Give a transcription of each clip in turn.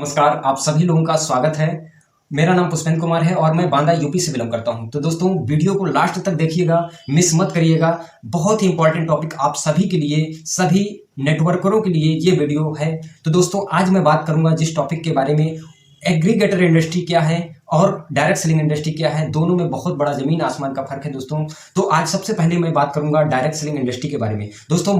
नमस्कार, आप सभी लोगों का स्वागत है। मेरा नाम पुष्पेंद्र कुमार है और मैं बांदा यूपी से बिलोंग करता हूं। तो दोस्तों वीडियो को लास्ट तक देखिएगा, मिस मत करिएगा। बहुत ही इंपॉर्टेंट टॉपिक आप सभी के लिए, सभी नेटवर्करों के लिए ये वीडियो है। तो दोस्तों आज मैं बात करूंगा जिस टॉपिक के बारे में, एग्रीगेटर इंडस्ट्री क्या है और डायरेक्ट सेलिंग इंडस्ट्री क्या है। दोनों में बहुत बड़ा जमीन आसमान का फर्क है दोस्तों। तो आज सबसे पहले मैं बात करूंगा डायरेक्ट सेलिंग इंडस्ट्री के बारे में। दोस्तों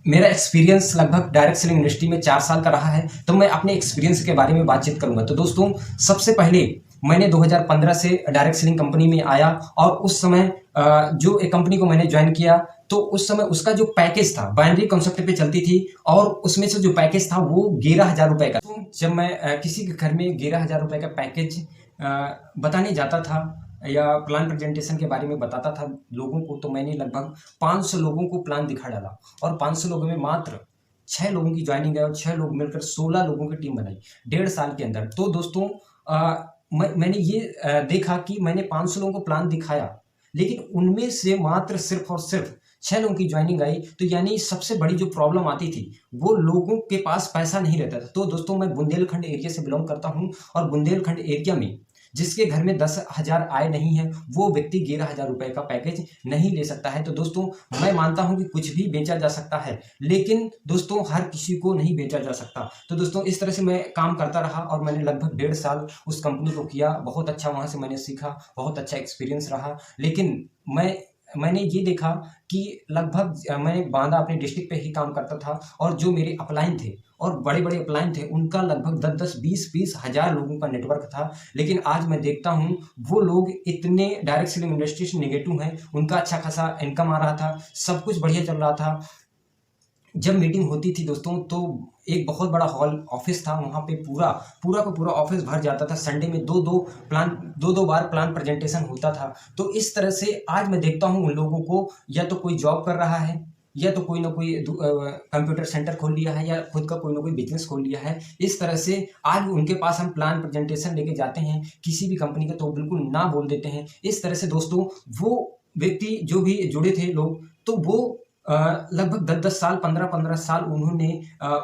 मेरा एक्सपीरियंस लगभग डायरेक्ट सेलिंग इंडस्ट्री में 4 साल का रहा है, तो मैं अपने एक्सपीरियंस के बारे में बातचीत करूंगा। तो दोस्तों सबसे पहले मैंने 2015 से डायरेक्ट सेलिंग कंपनी में आया और उस समय जो एक कंपनी को मैंने ज्वाइन किया, तो उस समय उसका जो पैकेज था बाइनरी कॉन्सेप्ट पे चलती थी और उसमें से जो पैकेज था वो 11,000 रुपए का। तो जब मैं किसी के घर में 11,000 रुपए का पैकेज बताने जाता था या प्लान प्रेजेंटेशन के बारे में बताता था लोगों को, तो मैंने लगभग 500 लोगों को प्लान दिखा डाला और 500 लोगों में मात्र 6 लोगों की ज्वाइनिंग है और 6 लोग मिलकर 16 लोगों की टीम बनाई 1.5 साल के अंदर। तो दोस्तों मैंने ये देखा कि मैंने 500 लोगों को प्लान दिखाया, लेकिन उनमें से मात्र सिर्फ और सिर्फ 6 लोगों की ज्वाइनिंग आई। तो यानी सबसे बड़ी जो प्रॉब्लम आती थी वो लोगों के पास पैसा नहीं रहता था। तो दोस्तों मैं बुंदेलखंड एरिया से बिलोंग करता हूँ और बुंदेलखंड एरिया में जिसके घर में 10,000 आय नहीं है वो व्यक्ति 11,000 रुपए का पैकेज नहीं ले सकता है। तो दोस्तों मैं मानता हूं कि कुछ भी बेचा जा सकता है, लेकिन दोस्तों हर किसी को नहीं बेचा जा सकता। तो दोस्तों इस तरह से मैं काम करता रहा और मैंने लगभग 1.5 साल उस कंपनी को किया। बहुत अच्छा वहां से मैंने सीखा, बहुत अच्छा एक्सपीरियंस रहा। लेकिन मैंने ये देखा कि लगभग मैंने बांदा अपने डिस्ट्रिक्ट पे ही काम करता था और जो मेरे अपलाइन थे और बड़े बड़े अपलाइन थे उनका लगभग 10-10, 20-20 हज़ार लोगों का नेटवर्क था। लेकिन आज मैं देखता हूँ वो लोग इतने डायरेक्ट सेलिंग इंडस्ट्री से नेगेटिव हैं, उनका अच्छा खासा इनकम आ रहा था, सब कुछ बढ़िया चल रहा था। जब मीटिंग होती थी दोस्तों तो एक बहुत बड़ा हॉल ऑफिस था, वहाँ पे पूरा का पूरा ऑफिस भर जाता था। संडे में दो बार प्लान प्रेजेंटेशन होता था। तो इस तरह से आज मैं देखता हूँ उन लोगों को या तो कोई जॉब कर रहा है या तो कोई ना कोई कंप्यूटर सेंटर खोल लिया है या खुद का कोई ना कोई बिजनेस खोल लिया है। इस तरह से आज उनके पास हम प्लान प्रेजेंटेशन लेके जाते हैं किसी भी कंपनी का तो बिल्कुल ना बोल देते हैं। इस तरह से दोस्तों वो व्यक्ति जो भी जुड़े थे लोग, तो वो लगभग 10-10 साल, 15-15 साल उन्होंने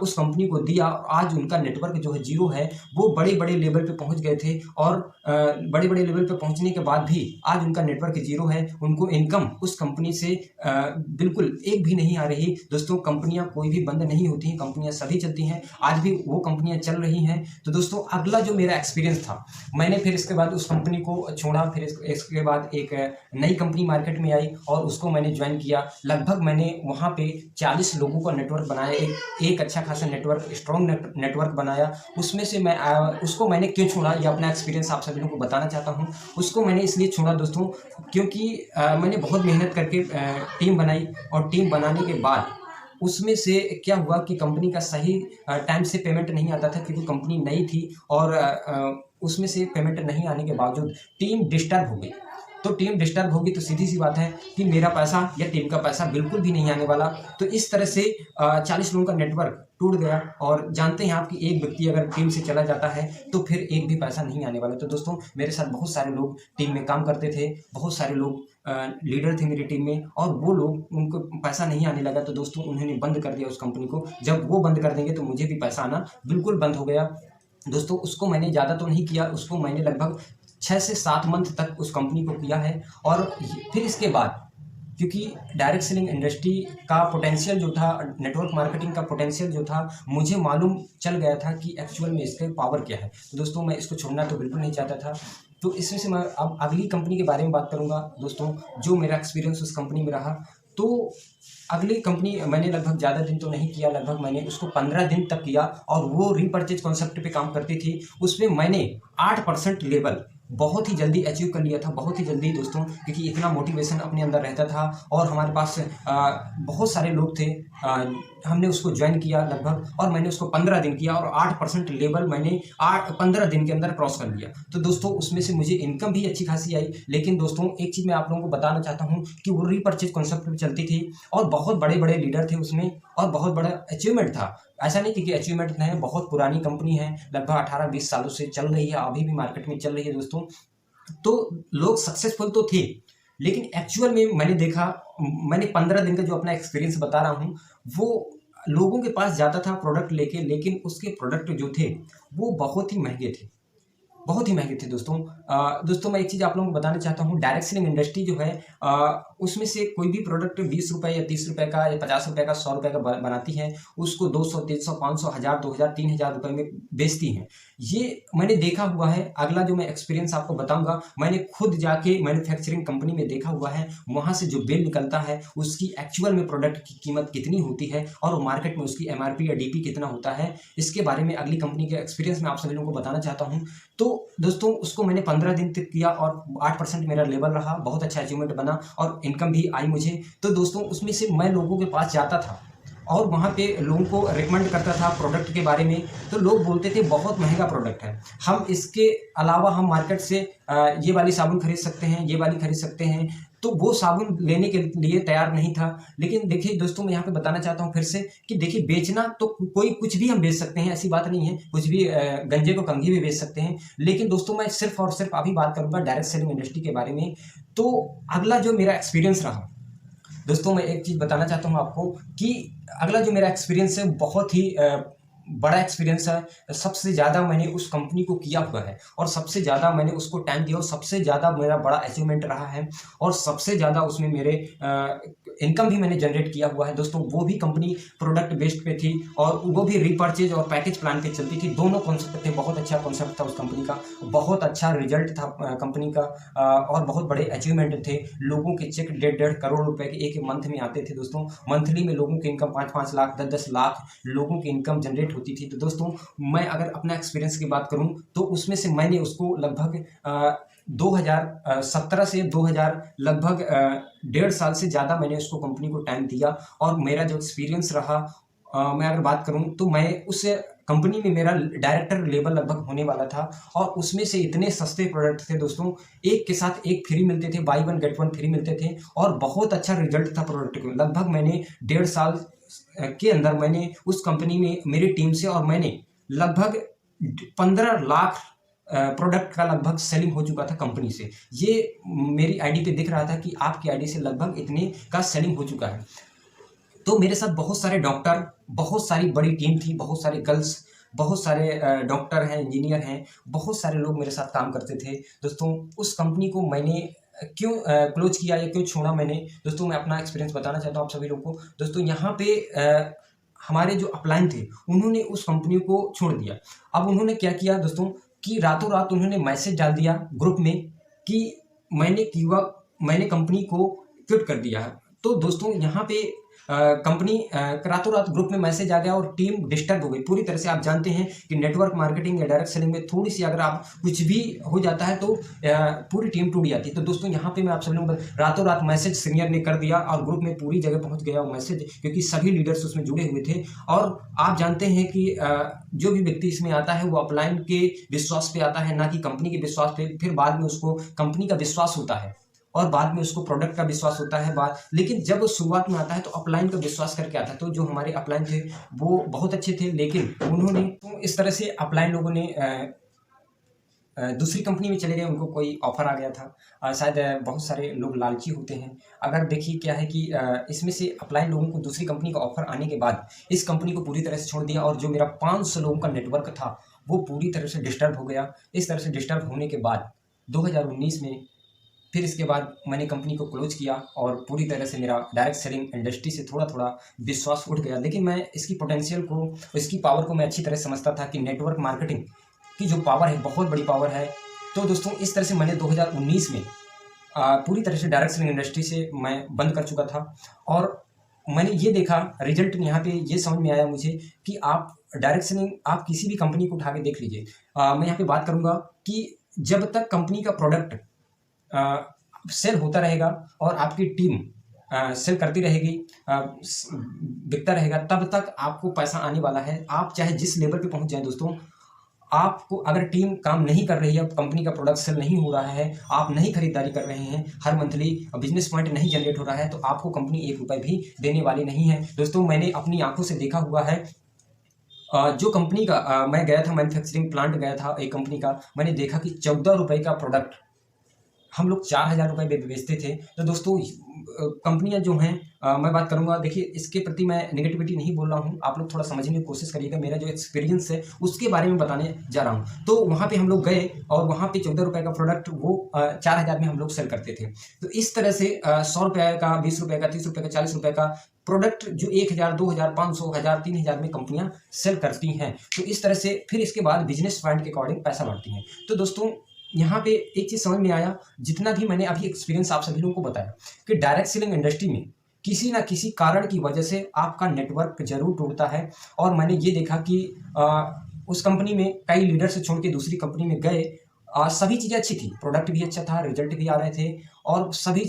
उस कंपनी को दिया। आज उनका नेटवर्क जो है जीरो है। वो बड़े-बड़े लेवल पे पहुंच गए थे और बड़े-बड़े लेवल पे पहुंचने के बाद भी आज उनका नेटवर्क जीरो है। उनको इनकम उस कंपनी से बिल्कुल एक भी नहीं आ रही। दोस्तों कंपनियां कोई भी बंद नहीं होती हैं, कंपनियां सभी चलती हैं। आज भी वो कंपनियां चल रही हैं। तो दोस्तों अगला जो मेरा एक्सपीरियंस था, मैंने फिर इसके बाद उस कंपनी को छोड़ा। फिर इसके बाद एक नई कंपनी मार्केट में आई और उसको मैंने ज्वाइन किया। लगभग मैंने वहाँ पे 40 लोगों का नेटवर्क बनाया, एक अच्छा खासा नेटवर्क, स्ट्रॉन्ग नेटवर्क बनाया। उसमें से उसको मैंने क्यों छोड़ा, ये अपना एक्सपीरियंस आप सभी लोगों को बताना चाहता हूँ। उसको मैंने इसलिए छोड़ा दोस्तों क्योंकि मैंने बहुत मेहनत करके टीम बनाई और टीम बनाने के बाद उसमें से क्या हुआ कि कंपनी का सही टाइम से पेमेंट नहीं आता था क्योंकि कंपनी नई थी और उसमें से पेमेंट नहीं आने के बावजूद टीम डिस्टर्ब हो गई। तो टीम डिस्टर्ब होगी तो सीधी सी बात है कि मेरा पैसा या टीम का पैसा बिल्कुल भी नहीं आने वाला। तो इस तरह से 40 लोगों का नेटवर्क टूट गया और जानते हैं आप कि एक व्यक्ति अगर टीम से चला जाता है तो फिर एक भी पैसा नहीं आने वाला। तो दोस्तों मेरे साथ बहुत सारे लोग टीम में काम करते थे, बहुत सारे लोग लीडर थे मेरी टीम में और वो लोग, उनको पैसा नहीं आने लगा। तो दोस्तों उन्होंने बंद कर दिया उस कंपनी को। जब वो बंद कर देंगे तो मुझे भी पैसा आना बिल्कुल बंद हो गया। दोस्तों उसको मैंने ज़्यादा तो नहीं किया, उसको मैंने लगभग 6 से 7 मंथ तक उस कंपनी को किया है। और फिर इसके बाद क्योंकि डायरेक्ट सेलिंग इंडस्ट्री का पोटेंशियल जो था, नेटवर्क मार्केटिंग का पोटेंशियल जो था, मुझे मालूम चल गया था कि एक्चुअल में इसका पावर क्या है। तो दोस्तों मैं इसको छोड़ना तो बिल्कुल नहीं चाहता था। तो इसमें से मैं अब अगली कंपनी के बारे में बात करूंगा दोस्तों, जो मेरा एक्सपीरियंस उस कंपनी में रहा। तो अगली कंपनी मैंने लगभग ज़्यादा दिन तो नहीं किया, लगभग मैंने उसको 15 दिन तक किया और वो रीपर्चेज कॉन्सेप्ट पे काम करती थी। उसमें मैंने 8% लेवल बहुत ही जल्दी अचीव कर लिया था, बहुत ही जल्दी दोस्तों, क्योंकि इतना मोटिवेशन अपने अंदर रहता था और हमारे पास बहुत सारे लोग थे। हमने उसको ज्वाइन किया लगभग और मैंने उसको 15 दिन किया और 8% लेवल मैंने 15 दिन के अंदर क्रॉस कर लिया। तो दोस्तों उसमें से मुझे इनकम भी अच्छी खासी आई। लेकिन दोस्तों एक चीज़ मैं आप लोगों को बताना चाहता हूँ कि वो रीपर्चेज कॉन्सेप्ट पे चलती थी और बहुत बड़े बड़े लीडर थे उसमें और बहुत बड़ा अचीवमेंट था। ऐसा नहीं थी कि अचीवमेंट नहीं है, बहुत पुरानी कंपनी है, लगभग 18-20 सालों से चल रही है, अभी भी मार्केट में चल रही है दोस्तों। तो लोग सक्सेसफुल तो थे, लेकिन एक्चुअल में मैंने देखा, मैंने 15 दिन का जो अपना एक्सपीरियंस बता रहा हूँ वो लोगों के पास जाता था प्रोडक्ट लेके, लेकिन उसके प्रोडक्ट जो थे वो बहुत ही महंगे थे, बहुत ही महंगे थे दोस्तों। दोस्तों मैं एक चीज़ आप लोगों को बताना चाहता हूँ, डायरेक्ट सेलिंग इंडस्ट्री जो है उसमें से कोई भी प्रोडक्ट 20 रुपये या 30 रुपये का या 50 रुपये का 100 रुपये का बनाती है, उसको 200 300 500 1000 2000 3000 रुपये में बेचती हैं। ये मैंने देखा हुआ है। अगला जो मैं एक्सपीरियंस आपको बताऊंगा, मैंने खुद जाके मैन्युफैक्चरिंग कंपनी में देखा हुआ है, वहाँ से जो बिल निकलता है उसकी एक्चुअल में प्रोडक्ट की कीमत कितनी होती है और मार्केट में उसकी एमआरपी या डीपी कितना होता है, इसके बारे में अगली कंपनी के एक्सपीरियंस में आप सभी लोगों को बताना चाहता हूँ। तो दोस्तों उसको मैंने 15 दिन तक किया और 8% मेरा लेवल रहा, बहुत अच्छा अचीवमेंट बना और इनकम भी आई मुझे। तो दोस्तों उसमें से मैं लोगों के पास जाता था और वहाँ पे लोगों को रिकमेंड करता था प्रोडक्ट के बारे में, तो लोग बोलते थे बहुत महंगा प्रोडक्ट है, हम इसके अलावा हम मार्केट से ये वाली साबुन खरीद सकते हैं, ये वाली खरीद सकते हैं। तो वो साबुन लेने के लिए तैयार नहीं था। लेकिन देखिए दोस्तों, मैं यहाँ पे बताना चाहता हूँ फिर से कि देखिए, बेचना तो कोई कुछ भी हम बेच सकते हैं, ऐसी बात नहीं है, कुछ भी गंजे को कंघी भी बेच सकते हैं। लेकिन दोस्तों मैं सिर्फ और सिर्फ अभी बात करूँगा डायरेक्ट सेलिंग इंडस्ट्री के बारे में। तो अगला जो मेरा एक्सपीरियंस रहा दोस्तों, मैं एक चीज़ बताना चाहता हूँ आपको कि अगला जो मेरा एक्सपीरियंस है बहुत ही बड़ा एक्सपीरियंस है। सबसे ज़्यादा मैंने उस कंपनी को किया हुआ है और सबसे ज़्यादा मैंने उसको टाइम दिया और सबसे ज़्यादा मेरा बड़ा अचीवमेंट रहा है और सबसे ज़्यादा उसमें मेरे इनकम भी मैंने जनरेट किया हुआ है। दोस्तों वो भी कंपनी प्रोडक्ट बेस्ड पे थी और वो भी रीपर्चेज और पैकेज प्लान पे चलती थी। दोनों कॉन्सेप्ट थे, बहुत अच्छा कॉन्सेप्ट था उस कंपनी का, बहुत अच्छा रिजल्ट था कंपनी का और बहुत बड़े अचीवमेंट थे। लोगों के चेक 1.5 करोड़ रुपए के एक मंथ में आते थे दोस्तों। मंथली में लोगों की इनकम 5-5 लाख 10-10 लाख लोगों की इनकम जनरेट होती थी। तो दोस्तों मैं अगर अपना एक्सपीरियंस की बात करूं तो उसमें से मैंने उसको लगभग 2017 से 2000 लगभग 1.5 साल से ज़्यादा मैंने उसको कंपनी को टाइम दिया और मेरा जो एक्सपीरियंस रहा, मैं अगर बात करूं तो मैं उस कंपनी में मेरा डायरेक्टर लेवल लगभग होने वाला था और उसमें से इतने सस्ते प्रोडक्ट थे दोस्तों, एक के साथ एक फ्री मिलते थे, by one get one free मिलते थे और बहुत अच्छा रिजल्ट था प्रोडक्ट के। लगभग मैंने 1.5 साल के अंदर मैंने उस कंपनी में मेरी टीम से और मैंने लगभग 15 लाख प्रोडक्ट का लगभग सेलिंग हो चुका था कंपनी से। ये मेरी आईडी पे दिख रहा था कि आपकी आईडी से लगभग इतने का सेलिंग हो चुका है। तो मेरे साथ बहुत सारे डॉक्टर, बहुत सारी बड़ी टीम थी, बहुत सारे गर्ल्स, बहुत सारे डॉक्टर हैं, इंजीनियर हैं, बहुत सारे लोग मेरे साथ काम करते थे। दोस्तों उस कंपनी को मैंने क्यों क्लोज किया या क्यों छोड़ा मैंने, दोस्तों मैं अपना एक्सपीरियंस बताना चाहता हूँ आप सभी लोगों को। दोस्तों यहाँ पे हमारे जो अपलाइन थे उन्होंने उस कंपनी को छोड़ दिया। अब उन्होंने क्या किया दोस्तों कि रातों रात उन्होंने मैसेज डाल दिया ग्रुप में कि मैंने कंपनी को क्विट कर दिया है। तो दोस्तों यहाँ पे कंपनी रातों रात ग्रुप में मैसेज आ गया और टीम डिस्टर्ब हो गई पूरी तरह से। आप जानते हैं कि नेटवर्क मार्केटिंग या डायरेक्ट सेलिंग में थोड़ी सी अगर आप कुछ भी हो जाता है तो पूरी टीम टूट जाती है। तो दोस्तों यहाँ पे मैं आप सभी लोगों को रातों रात मैसेज सीनियर ने कर दिया और ग्रुप में पूरी जगह पहुँच गया वो मैसेज, क्योंकि सभी लीडर्स उसमें जुड़े हुए थे। और आप जानते हैं कि जो भी व्यक्ति इसमें आता है वो अपलाइन के विश्वास पे आता है, ना कि कंपनी के विश्वास पे। फिर बाद में उसको कंपनी का विश्वास होता है और बाद में उसको प्रोडक्ट का विश्वास होता है लेकिन जब वो शुरुआत में आता है तो अपलाइन का विश्वास करके आता है। तो जो हमारे अपलाइन थे वो बहुत अच्छे थे, लेकिन उन्होंने तो इस तरह से अपलाइन लोगों ने दूसरी कंपनी में चले गए, उनको कोई ऑफर आ गया था। शायद बहुत सारे लोग लालची होते हैं। अगर देखिए क्या है कि इसमें से अपलाइन लोगों को दूसरी कंपनी का ऑफर आने के बाद इस कंपनी को पूरी तरह से छोड़ दिया और जो मेरा 500 लोगों का नेटवर्क था वो पूरी तरह से डिस्टर्ब हो गया। इस तरह से डिस्टर्ब होने के बाद 2019 में फिर इसके बाद मैंने कंपनी को क्लोज किया और पूरी तरह से मेरा डायरेक्ट सेलिंग इंडस्ट्री से थोड़ा थोड़ा विश्वास उठ गया। लेकिन मैं इसकी पोटेंशियल को, इसकी पावर को मैं अच्छी तरह समझता था कि नेटवर्क मार्केटिंग की जो पावर है बहुत बड़ी पावर है। तो दोस्तों इस तरह से मैंने 2019 में पूरी तरह से डायरेक्ट सेलिंग इंडस्ट्री से मैं बंद कर चुका था और मैंने ये देखा रिजल्ट यहाँ पे ये समझ में आया मुझे कि आप डायरेक्ट सेलिंग आप किसी भी कंपनी को उठा के देख लीजिए। मैं यहाँ पे बात करूँगा कि जब तक कंपनी का प्रोडक्ट सेल होता रहेगा और आपकी टीम सेल करती रहेगी, बिकता रहेगा, तब तक आपको पैसा आने वाला है। आप चाहे जिस लेवल पे पहुंच जाए दोस्तों, आपको अगर टीम काम नहीं कर रही है, कंपनी का प्रोडक्ट सेल नहीं हो रहा है, आप नहीं खरीदारी कर रहे हैं, हर मंथली बिजनेस पॉइंट नहीं जनरेट हो रहा है, तो आपको कंपनी 1 रुपये भी देने वाली नहीं है। दोस्तों मैंने अपनी आंखों से देखा हुआ है। जो कंपनी का मैं गया था, मैन्युफैक्चरिंग प्लांट गया था एक कंपनी का, मैंने देखा कि 14 रुपये का प्रोडक्ट हम लोग 4,000 रुपये में बेचते थे। तो दोस्तों कंपनियां जो हैं, मैं बात करूंगा, देखिए इसके प्रति मैं नेगेटिविटी नहीं बोल रहा हूं, आप लोग थोड़ा समझने की कोशिश करिएगा। मेरा जो एक्सपीरियंस है उसके बारे में बताने जा रहा हूं। तो वहां पे हम लोग गए और वहां पे 14 रुपये का प्रोडक्ट वो 4,000 में हम लोग सेल करते थे। तो इस तरह से 100 रुपये का, 20 रुपये का, 30 रुपये का, 40 रुपये का प्रोडक्ट जो 1,000, 2,000, 500, 1,000, 3,000 में कंपनियां सेल करती हैं। तो इस तरह से फिर इसके बाद बिजनेस पॉइंट के अकॉर्डिंग पैसा बांटती हैं। तो दोस्तों यहाँ पे एक चीज समझ में आया, जितना भी मैंने अभी एक्सपीरियंस आप सभी लोगों को बताया कि डायरेक्ट सेलिंग इंडस्ट्री में किसी ना किसी कारण की वजह से आपका नेटवर्क जरूर टूटता है। और मैंने ये देखा कि उस कंपनी में कई लीडर से छोड़ के दूसरी कंपनी में गए, सभी चीज़ें अच्छी थी, प्रोडक्ट भी अच्छा था, रिजल्ट भी आ रहे थे और सभी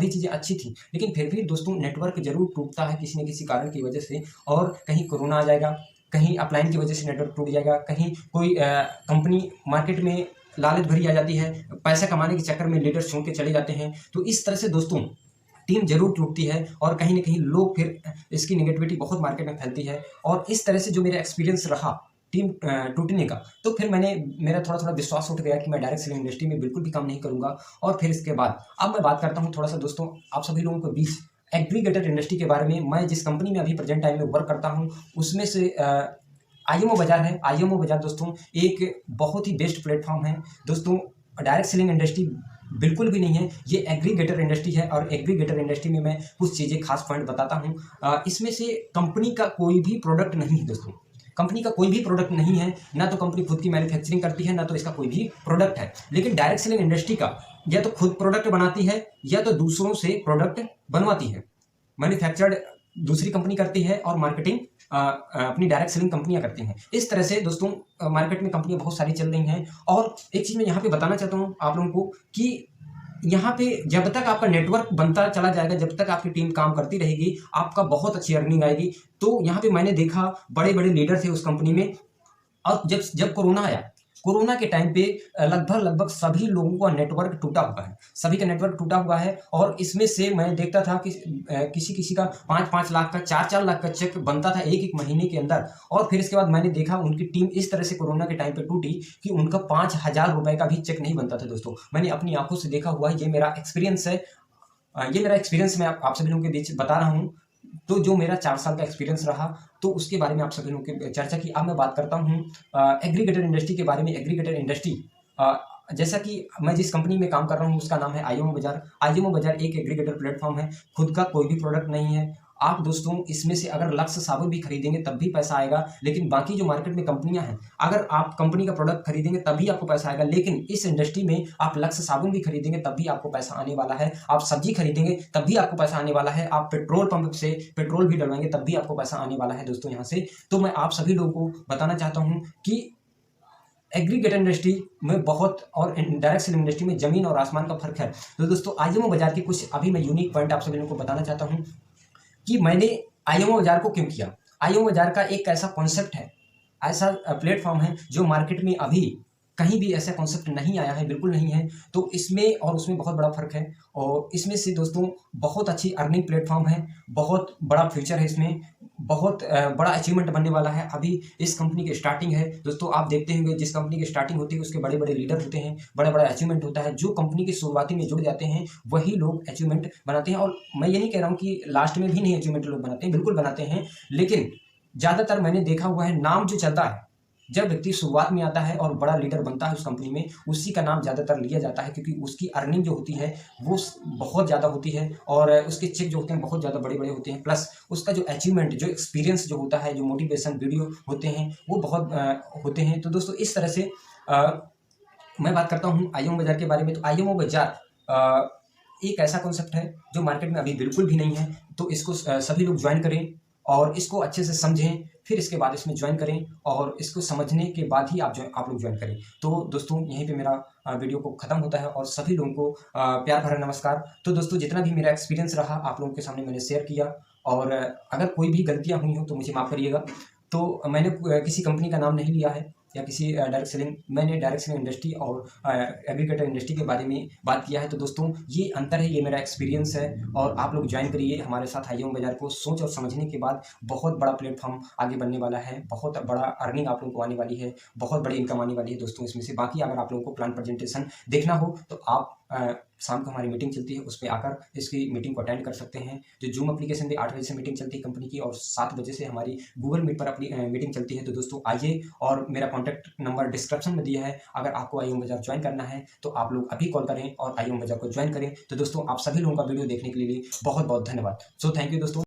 चीज़ें अच्छी थी, लेकिन फिर भी दोस्तों नेटवर्क जरूर टूटता है किसी न किसी कारण की वजह से। और कहीं कोरोना आ जाएगा, कहीं अपलाइन की वजह से नेटवर्क टूट जाएगा, कहीं कोई कंपनी मार्केट में लालच भरी आ जाती है, पैसा कमाने के चक्कर में लीडर छोड़ के चले जाते हैं। तो इस तरह से दोस्तों टीम जरूर टूटती है और कहीं ना कहीं लोग फिर इसकी नेगेटिविटी बहुत मार्केट में फैलती है। और इस तरह से जो मेरा एक्सपीरियंस रहा टीम टूटने का, तो फिर मेरा थोड़ा थोड़ा विश्वास उठ गया कि मैं डायरेक्ट सेलिंग इंडस्ट्री में बिल्कुल भी काम नहीं करूंगा। और फिर इसके बाद अब मैं बात करता हूँ थोड़ा सा दोस्तों आप सभी लोगों के बीच एग्रीगेटर इंडस्ट्री के बारे में। मैं जिस कंपनी में अभी प्रेजेंट टाइम में वर्क करता हूँ उसमें से आईएमओ बाजार है। आईएमओ बाजार दोस्तों एक बहुत ही बेस्ट प्लेटफॉर्म है दोस्तों। डायरेक्ट सेलिंग इंडस्ट्री बिल्कुल भी नहीं है, ये एग्रीगेटर इंडस्ट्री है। और एग्रीगेटर इंडस्ट्री में मैं कुछ चीज़ें खास पॉइंट बताता हूँ। इसमें से कंपनी का कोई भी प्रोडक्ट नहीं है दोस्तों, कंपनी का कोई भी प्रोडक्ट नहीं है, ना तो कंपनी खुद की मैन्युफैक्चरिंग करती है, ना तो इसका कोई भी प्रोडक्ट है। लेकिन डायरेक्ट सेलिंग इंडस्ट्री का या तो खुद प्रोडक्ट बनाती है या तो दूसरों से प्रोडक्ट बनवाती है। मैन्युफैक्चर्ड दूसरी कंपनी करती है और मार्केटिंग अपनी डायरेक्ट सेलिंग कंपनियां करती हैं। इस तरह से दोस्तों मार्केट में कंपनियां बहुत सारी चल रही हैं। और एक चीज़ मैं यहाँ पे बताना चाहता हूँ आप लोगों को कि यहाँ पे जब तक आपका नेटवर्क बनता चला जाएगा, जब तक आपकी टीम काम करती रहेगी, आपका बहुत अच्छी अर्निंग आएगी। तो यहाँ पे मैंने देखा बड़े बड़े लीडर थे उस कंपनी में। और जब कोरोना आया, कोरोना के टाइम पे लगभग सभी लोगों का नेटवर्क टूटा हुआ है, सभी का नेटवर्क टूटा हुआ है। और इसमें से मैं देखता था कि किसी का 5-5 लाख का, 4-4 लाख का चेक बनता था एक महीने के अंदर। और फिर इसके बाद मैंने देखा उनकी टीम इस तरह से कोरोना के टाइम पे टूटी कि उनका 5,000 रुपए का भी चेक नहीं बनता था दोस्तों। मैंने अपनी आंखों से देखा हुआ है, ये मेरा एक्सपीरियंस है। ये मेरा एक्सपीरियंस मैं आप सभी लोगों के बीच बता रहा हूँ। तो जो मेरा 4 साल का एक्सपीरियंस रहा, तो उसके बारे में आप सभी लोगों की चर्चा की। अब मैं बात करता हूँ एग्रीगेटर इंडस्ट्री के बारे में। एग्रीगेटर इंडस्ट्री जैसा कि मैं जिस कंपनी में काम कर रहा हूँ उसका नाम है आईएमओ बाजार। आईएमओ बाजार एक एग्रीगेटर प्लेटफॉर्म है, खुद का कोई भी प्रोडक्ट नहीं है। आप दोस्तों इसमें से अगर लक्स साबुन भी खरीदेंगे तब भी पैसा आएगा, लेकिन बाकी जो मार्केट में कंपनियां हैं, अगर आप कंपनी का प्रोडक्ट खरीदेंगे तभी आपको पैसा आएगा। लेकिन इस इंडस्ट्री में आप लक्स साबुन भी खरीदेंगे तब भी आपको पैसा आने वाला है, आप सब्जी खरीदेंगे तब भी आपको पैसा आने वाला है, आप पेट्रोल पंप से पेट्रोल भी डलवाएंगे तब भी आपको पैसा आने वाला है दोस्तों यहाँ से। तो मैं आप सभी लोगों को बताना चाहता हूँ कि एग्रीगेटर इंडस्ट्री में बहुत और डायरेक्ट सेलिंग इंडस्ट्री में जमीन और आसमान का फर्क है। तो दोस्तों आईएमओ बाजार के कुछ अभी मैं यूनिक पॉइंट आप सभी लोगों को बताना चाहता हूँ कि मैंने आईएमओ बाजार को क्यों किया। आईएमओ बाजार का एक ऐसा कॉन्सेप्ट है, ऐसा प्लेटफॉर्म है जो मार्केट में अभी कहीं भी ऐसा कॉन्सेप्ट नहीं आया है, बिल्कुल नहीं है। तो इसमें और उसमें बहुत बड़ा फर्क है। और इसमें से दोस्तों बहुत अच्छी अर्निंग प्लेटफॉर्म है, बहुत बड़ा फ्यूचर है इसमें, बहुत बड़ा अचीवमेंट बनने वाला है। अभी इस कंपनी की स्टार्टिंग है दोस्तों। आप देखते होंगे जिस कंपनी की स्टार्टिंग होती है उसके बड़े बड़े लीडर होते हैं, बड़ा बड़ा अचीवमेंट होता है। जो कंपनी की शुरुआती में जुड़ जाते हैं वही लोग अचीवमेंट बनाते हैं। और मैं ये नहीं कह रहा हूँ कि लास्ट में भी नहीं अचीवमेंट लोग बनाते हैं, बिल्कुल बनाते हैं। लेकिन ज़्यादातर मैंने देखा हुआ है नाम जो चलता है, जब व्यक्ति शुरुआत में आता है और बड़ा लीडर बनता है उस कंपनी में, उसी का नाम ज़्यादातर लिया जाता है, क्योंकि उसकी अर्निंग जो होती है वो बहुत ज़्यादा होती है और उसके चेक जो होते हैं बहुत ज़्यादा बड़े बड़े होते हैं। प्लस उसका जो अचीवमेंट, जो एक्सपीरियंस जो होता है, जो मोटिवेशन वीडियो होते हैं वो बहुत होते हैं। तो दोस्तों इस तरह से मैं बात करता हूँ आईएमओ बाजार के बारे में। तो आईएमओ बाजार एक ऐसा कॉन्सेप्ट है जो मार्केट में अभी बिल्कुल भी नहीं है। तो इसको सभी लोग ज्वाइन करें और इसको अच्छे से समझें, फिर इसके बाद इसमें ज्वाइन करें और इसको समझने के बाद ही आप लोग ज्वाइन करें। तो दोस्तों यहीं पे मेरा वीडियो को ख़त्म होता है और सभी लोगों को प्यार भरा नमस्कार। तो दोस्तों जितना भी मेरा एक्सपीरियंस रहा आप लोगों के सामने मैंने शेयर किया, और अगर कोई भी गलतियाँ हुई हो तो मुझे माफ़ करिएगा। तो मैंने किसी कंपनी का नाम नहीं लिया है या किसी डायरेक्ट सेलिंग, मैंने डायरेक्ट सेलिंग इंडस्ट्री और एग्रीगेटर इंडस्ट्री के बारे में बात किया है। तो दोस्तों ये अंतर है, ये मेरा एक्सपीरियंस है और आप लोग ज्वाइन करिए हमारे साथ आईएमओ बाजार को। सोच और समझने के बाद बहुत बड़ा प्लेटफॉर्म आगे बनने वाला है, बहुत बड़ा अर्निंग आप लोगों को आने वाली है, बहुत बड़ी इनकम आने वाली है दोस्तों इसमें से। बाकी अगर आप लोगों को प्लान प्रेजेंटेशन देखना हो तो आप शाम को हमारी मीटिंग चलती है, उस पे आकर इसकी मीटिंग को अटेंड कर सकते हैं। जो जूम एप्लीकेशन पे 8 बजे से मीटिंग चलती है कंपनी की, और 7 बजे से हमारी गूगल मीट पर अपनी मीटिंग चलती है। तो दोस्तों आइए, और मेरा कॉन्टैक्ट नंबर डिस्क्रिप्शन में दिया है। अगर आपको आईओएम बाज़ार ज्वाइन करना है तो आप लोग अभी कॉल करें और आईओएम बाज़ार को ज्वाइन करें। तो दोस्तों आप सभी लोगों का वीडियो देखने के लिए बहुत बहुत धन्यवाद। सो थैंक यू दोस्तों।